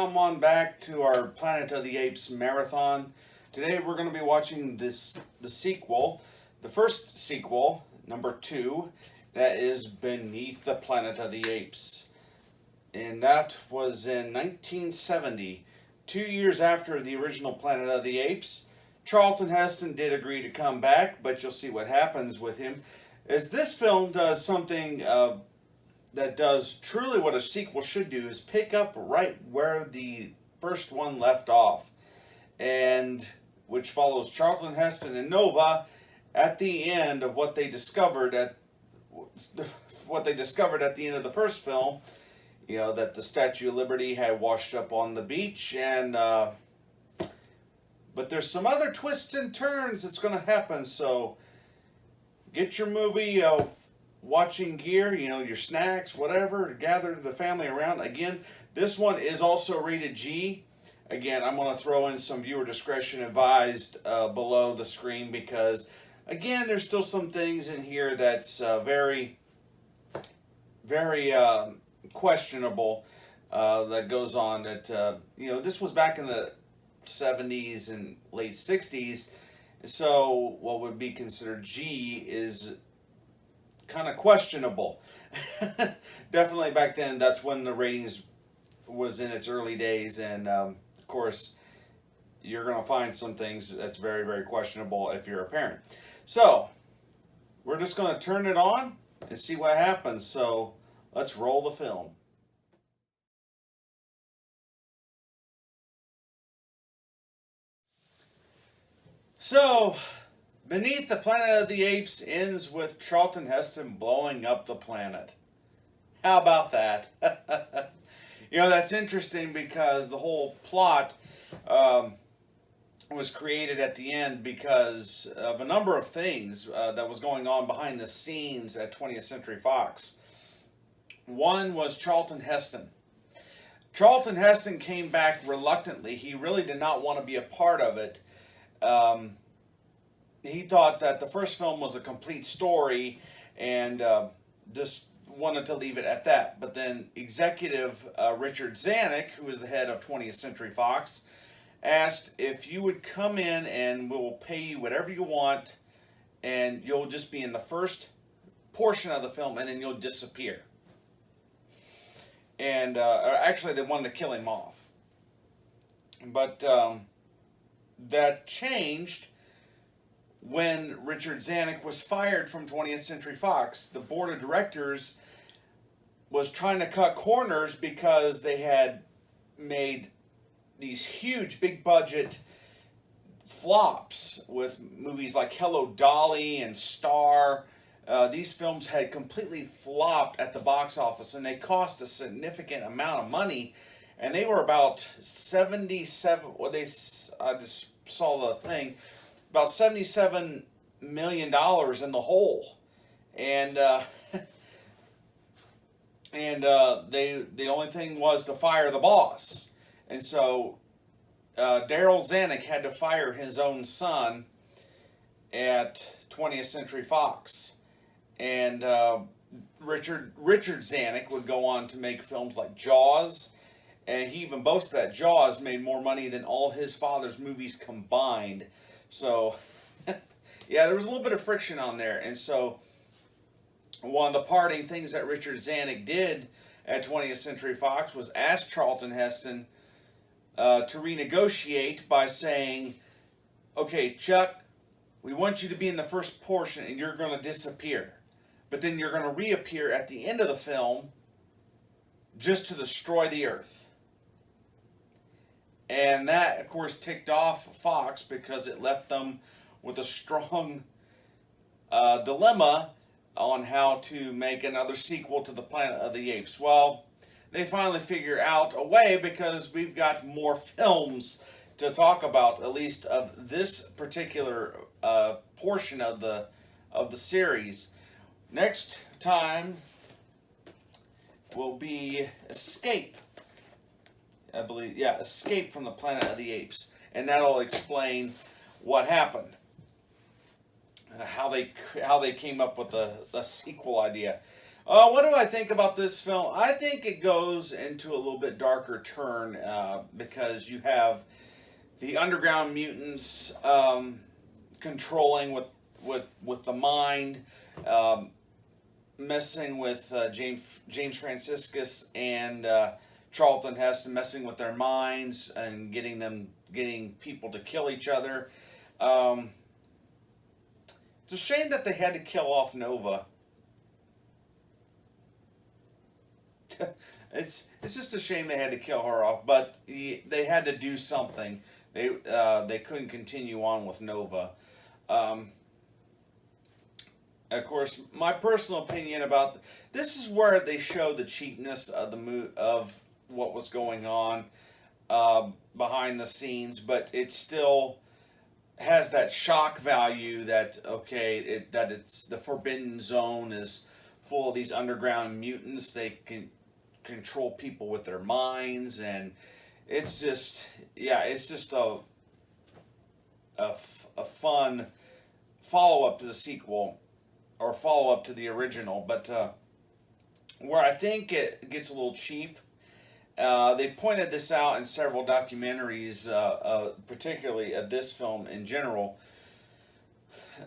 welcome on back to our Planet of the Apes marathon. Today we're going to be watching the sequel, the first sequel, number 2, that is Beneath the Planet of the Apes. And that was in 1970, 2 years after the original Planet of the Apes. Charlton Heston did agree to come back, but you'll see what happens with him. As this film does something that does truly what a sequel should do, is pick up right where the first one left off, and which follows Charlton Heston and Nova at the end of what they discovered at the end of the first film. You know, that the Statue of Liberty had washed up on the beach, and but there's some other twists and turns that's going to happen. So get your movie watching gear, you know, your snacks, whatever, gather the family around. Again, this one is also rated G. Again, I'm going to throw in some viewer discretion advised below the screen, because again, there's still some things in here that's very questionable that goes on. That you know, this was back in the 70s and late 60s, so what would be considered G is kind of questionable. Definitely back then, that's when the ratings was in its early days, and of course you're going to find some things that's very, very questionable if you're a parent. So we're just going to turn it on and see what happens. So let's roll the film. So Beneath the Planet of the Apes ends with Charlton Heston blowing up the planet. How about that? You know, that's interesting because the whole plot was created at the end because of a number of things that was going on behind the scenes at 20th Century Fox. One was Charlton Heston. Charlton Heston came back reluctantly. He really did not want to be a part of it. He thought that the first film was a complete story and just wanted to leave it at that. But then executive Richard Zanuck, who is the head of 20th Century Fox, asked if you would come in and we'll pay you whatever you want, and you'll just be in the first portion of the film and then you'll disappear. And actually they wanted to kill him off. But that changed when Richard Zanuck was fired from 20th Century Fox. The board of directors was trying to cut corners because they had made these huge, big budget flops with movies like Hello, Dolly and Star. These films had completely flopped at the box office, and they cost a significant amount of money. And they were about 77. Well, I just saw the thing. About $77 million in the hole, and the only thing was to fire the boss, and so Daryl Zanuck had to fire his own son at 20th Century Fox, and Richard Zanuck would go on to make films like Jaws, and he even boasted that Jaws made more money than all his father's movies combined. So, yeah, there was a little bit of friction on there. And so, one of the parting things that Richard Zanuck did at 20th Century Fox was ask Charlton Heston to renegotiate by saying, okay, Chuck, we want you to be in the first portion and you're going to disappear. But then you're going to reappear at the end of the film just to destroy the Earth. And that, of course, ticked off Fox because it left them with a strong dilemma on how to make another sequel to the Planet of the Apes. Well, they finally figure out a way because we've got more films to talk about, at least of this particular portion of the series. Next time will be Escape. I believe, yeah, Escape from the Planet of the Apes, and that'll explain what happened, how they came up with the sequel idea. What do I think about this film? I think it goes into a little bit darker turn because you have the underground mutants controlling with the mind, um, messing with James Franciscus and Charlton Heston, messing with their minds and getting people to kill each other. Um, it's a shame that they had to kill off Nova. It's just a shame they had to kill her off, but they had to do something. They couldn't continue on with Nova. Um, of course, my personal opinion about this is where they show the cheapness of of what was going on behind the scenes, but it still has that shock value that that it's the Forbidden Zone is full of these underground mutants. They can control people with their minds, and it's just a fun follow up to the sequel or follow up to the original. But where I think it gets a little cheap, they pointed this out in several documentaries, particularly this film in general.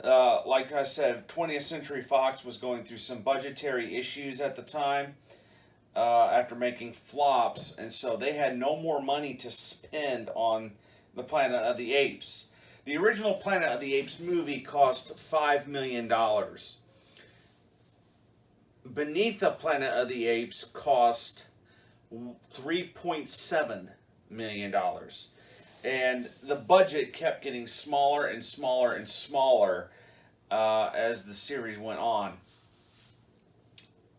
Like I said, 20th Century Fox was going through some budgetary issues at the time after making flops, and so they had no more money to spend on the Planet of the Apes. The original Planet of the Apes movie cost $5 million. Beneath the Planet of the Apes cost $3.7 million. And the budget kept getting smaller and smaller and smaller as the series went on.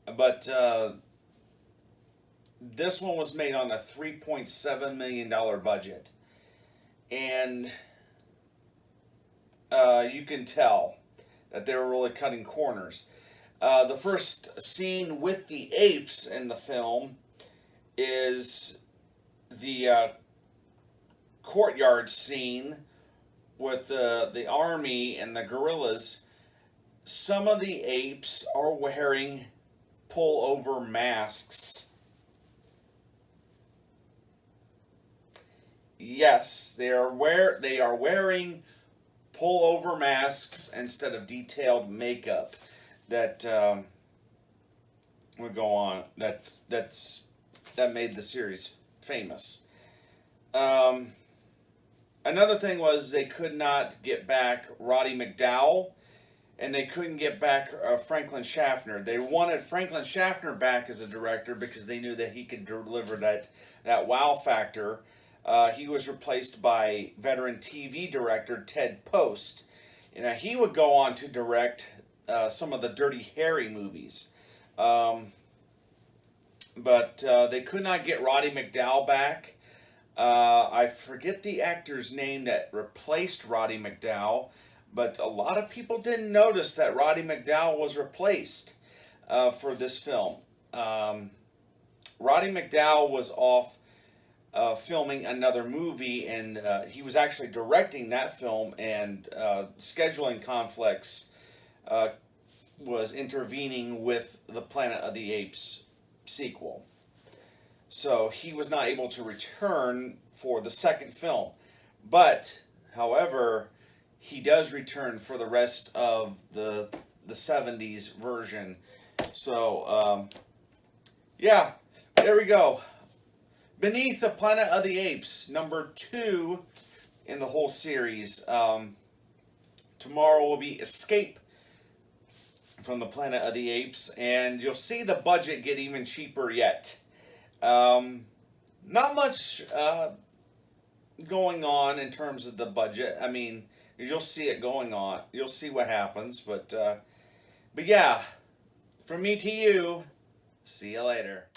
But this one was made on a $3.7 million budget. And you can tell that they were really cutting corners. The first scene with the apes in the film is the courtyard scene with the army and the gorillas. Some of the apes are wearing pull-over masks. Yes, they are wearing pull-over masks instead of detailed makeup that would go on. That made the series famous. Another thing was they could not get back Roddy McDowall, and they couldn't get back Franklin Schaffner. They wanted Franklin Schaffner back as a director because they knew that he could deliver that wow factor. He was replaced by veteran TV director Ted Post. He would go on to direct some of the Dirty Harry movies. But they could not get Roddy McDowall back. I forget the actor's name that replaced Roddy McDowall, but a lot of people didn't notice that Roddy McDowall was replaced for this film. Roddy McDowall was off filming another movie, and he was actually directing that film, and scheduling conflicts was intervening with the Planet of the Apes sequel. So he was not able to return for the second film. But, however, he does return for the rest of the 70s version. So, yeah, there we go. Beneath the Planet of the Apes, number 2 in the whole series. Tomorrow will be Escape from the Planet of the Apes, and you'll see the budget get even cheaper yet. Not much going on in terms of the budget. I mean, you'll see it going on. You'll see what happens, but yeah, from me to you, see you later.